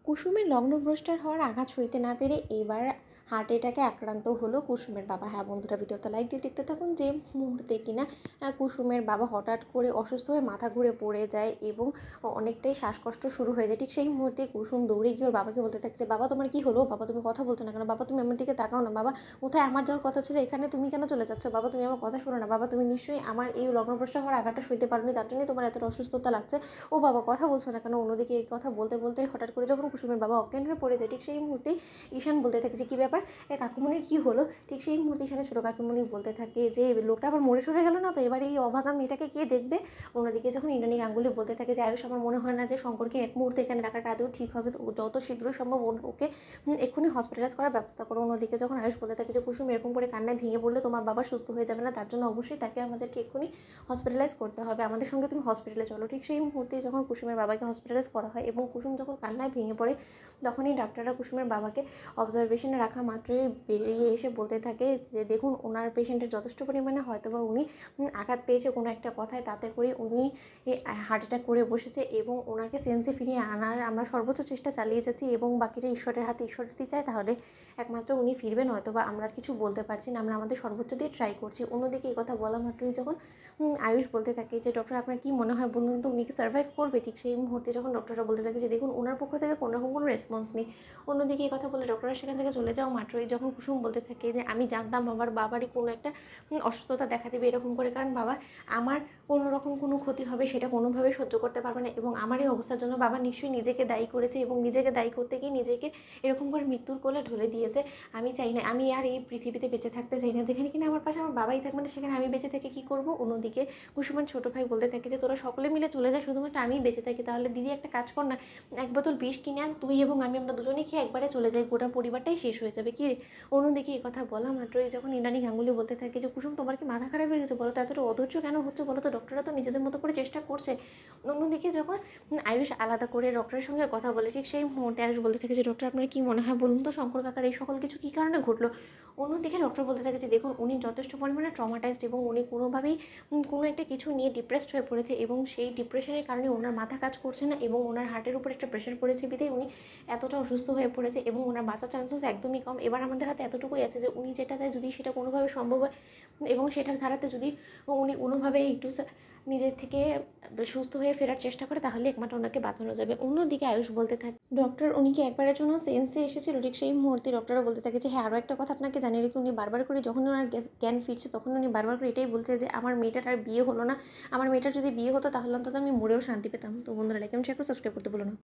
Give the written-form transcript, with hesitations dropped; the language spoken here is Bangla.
কুসুমের লগ্নভ্রষ্টার হওয়ার আঘাত সইতে না পেরে এবার হার্ট অ্যাটাকে আক্রান্ত হলো কুসুমের বাবা। হ্যাঁ বন্ধুরা, ভিডিওটা লাইক দিয়ে দেখতে থাকুন। যে মুহূর্তে কিনা কুসুমের বাবা হঠাৎ করে অসুস্থ হয়ে মাথা ঘুরে পড়ে যায় এবং অনেকটাই শ্বাসকষ্ট শুরু হয়ে যায়, ঠিক সেই মুহূর্তে কুসুম দৌড়ে গিয়ে ওর বাবাকে বলতে থাকে যে বাবা তোমার কি হলো, বাবা তুমি কথা বলছো না কেন, বাবা তুমি আমার দিকে তাকাও না, বাবা কোথায় আমার যাওয়ার কথা ছিল এখানে তুমি কেন চলে যাচ্ছ, বাবা তুমি আমার কথা শোনো না, বাবা তুমি নিশ্চয়ই আমার এই লগ্নভ্রষ্টা হওয়ার আঘাতটা সইতে পারোনি, তার জন্যই তোমার এতটা অসুস্থতা লাগছে। ও বাবা কথা বলছো না কেন। অন্যদিকে এই কথা বলতে বলতে হঠাৎ করে যখন কুসুমের বাবা অজ্ঞান হয়ে পড়ে যায়, ঠিক সেই মুহূর্তেই ঈশান বলতে থাকে যে কী ব্যাপার, এ কাকুমণির কী হলো। ঠিক সেই মুহূর্তে ঈশানের ছোটো কাকুমণি বলতে থাকে যে লোকটা আবার মরে সরে গেল না তো, এবার এই অভাগা মেয়েটাকে কে দেখবে। অন্যদিকে যখন ইন্দ্রাণী গাঙ্গুলি বলতে থাকে যে আয়ুষ আমার মনে হয় না যে শঙ্করকে এক মুহূর্তে এখানে রাখাটা আদৌ ঠিক হবে, তো যত শীঘ্র সম্ভব ওকে এক্ষুনি হসপিটালাইজ করার ব্যবস্থা করো। অন্যদিকে যখন আয়ুষ বলতে থাকে যে কুসুম এরকম করে কান্নায় ভেঙে পড়লে তোমার বাবা সুস্থ হয়ে যাবে না, তার জন্য অবশ্যই তাকে আমাদেরকে এক্ষুনি হসপিটালাইজ করতে হবে, আমাদের সঙ্গে তুমি হসপিটালে চলো। ঠিক সেই মুহূর্তে যখন কুসুমের বাবাকে হসপিটালাইজ করা হয় এবং কুসুম যখন কান্নায় ভেঙে পড়ে, তখনই ডাক্তাররা কুসুমের বাবাকে অবজারভেশনে রাখা মাত্রই বেরিয়ে এসে বলতে থাকে যে দেখুন ওনার পেশেন্টের যথেষ্ট পরিমাণে হয়তো বা উনি আঘাত পেয়েছে কোনো একটা কথায়, তাতে করে উনি হার্ট অ্যাটাক করে বসেছে এবং ওনাকে সেন্সে ফিরিয়ে আনার আমরা সর্বোচ্চ চেষ্টা চালিয়ে যাচ্ছি এবং বাকিটা ঈশ্বরের হাতে, ঈশ্বর যদি চায় তাহলে একমাত্র উনি ফিরবেন, হয়তো বা আমরা কিছু বলতে পারছি না, আমরা আমাদের সর্বোচ্চ দিয়ে ট্রাই করছি। অন্যদিকে এই কথা বলা মাত্রই যখন আয়ুষ বলতে থাকে যে ডক্টর আপনার কি মনে হয় বলুন তো, উনি কি সার্ভাইভ করবে। ঠিক সেই মুহূর্তে যখন ডক্টররা বলতে থাকে যে দেখুন ওনার পক্ষ থেকে কোনোরকম কোনো রেসপন্স নেই। অন্যদিকে এই কথা বলে ডক্টররা সেখান থেকে চলে যাওয়া মাত্রই যখন কুসুম বলতে থাকে যে আমি জানতাম আমার বাবারই কোনো একটা অসুস্থতা দেখা দেবে এরকম করে, কারণ বাবা আমার কোনো রকম কোনো ক্ষতি হবে সেটা কোনোভাবেই সহ্য করতে পারবে না এবং আমার এই অবস্থার জন্য বাবা নিশ্চয়ই নিজেকে দায়ী করেছে এবং নিজেকে দায়ী করতে গিয়ে নিজেকে এরকম করে মৃত্যুর কোলে ঢলে দিয়েছে। আমি চাই না, আমি আর এই পৃথিবীতে বেঁচে থাকতে চাই না, যেখানে কিনা আমার পাশে আমার বাবাই থাকবে না সেখানে আমি বেঁচে থেকে কী করবো। অন্যদিকে কুসুমের ছোটো ভাই বলতে থাকে যে তোরা সকলে মিলে চলে যায়, শুধুমাত্র আমি বেঁচে থাকি, তাহলে দিদি একটা কাজ কর না, এক বোতল বিষ কিনে আন, তুই এবং আমি আমরা দুজনেই খেয়ে একবারে চলে যাই, গোটা পরিবারটাই শেষ হয়ে যাবে কি রে। অন্যদিকে এই কথা বলা মাত্রই যখন ইন্দ্রাণী গাঙ্গুলি বলতে থাকে যে কুসুম তোমার কি মাথা খারাপ হয়ে গেছে, বলো তো এতটা অধৈর্য কেন হচ্ছে বলো তো, ডক্টররা তো নিজেদের মতো করে চেষ্টা করছে। অন্যদিকে যখন আয়ুষ আলাদা করে ডক্টরের সঙ্গে কথা বলে, ঠিক সেই মুহূর্তে আয়ুষ বলতে থাকে যে ডক্টর আপনার কি মনে হয় বলুন তো, শঙ্কর কাকার এই সকল কিছু কী কারণে ঘটলো। অন্যদিকে ডক্টর বলতে থাকে যে দেখুন উনি যথেষ্ট পরিমাণে ট্রমাটাইজড এবং উনি কোনোভাবেই কোনো একটা কিছু নিয়ে ডিপ্রেসড হয়ে পড়েছে এবং সেই ডিপ্রেশনের কারণে ওনার মাথা কাজ করছে না এবং ওনার হার্টের উপর একটা প্রেশার পড়েছে বিধায় উনি এতটা অসুস্থ হয়ে পড়েছে এবং ওনার বাঁচার চান্সেস একদমই কম। এবার আমাদের হাতে এতটুকুই আছে যে উনি যেটা চায় যদি সেটা কোনোভাবে সম্ভব হয় এবং সেটার ধারাতে যদি উনি কোনোভাবে একটু নিজের থেকে সুস্থ হয়ে ফেরার চেষ্টা করে তাহলে একমাত্র ওনাকে বাঁচানো যাবে। অন্যদিকে আয়ুষ বলতে থাকে ডক্টর উনি কি একবারের জন্য সেন্সে এসেছিল, ঠিক সেই মুহূর্তে ডক্টররা বলতে থাকে যে হ্যাঁ আরও একটা কথা আপনাকে জানিয়ে রেখে, উনি বারবার করে যখন ওনার জ্ঞান ফিরছে তখন উনি বারবার করে এটাই বলছে যে আমার মেয়েটার আর বিয়ে হলো না, আমার মেয়েটার যদি বিয়ে হতো তাহলে অন্তত আমি মরেও শান্তি পেতাম। তো বন্ধুরা লাইক এবং শেয়ার করে সাবস্ক্রাইব করতে বলো না।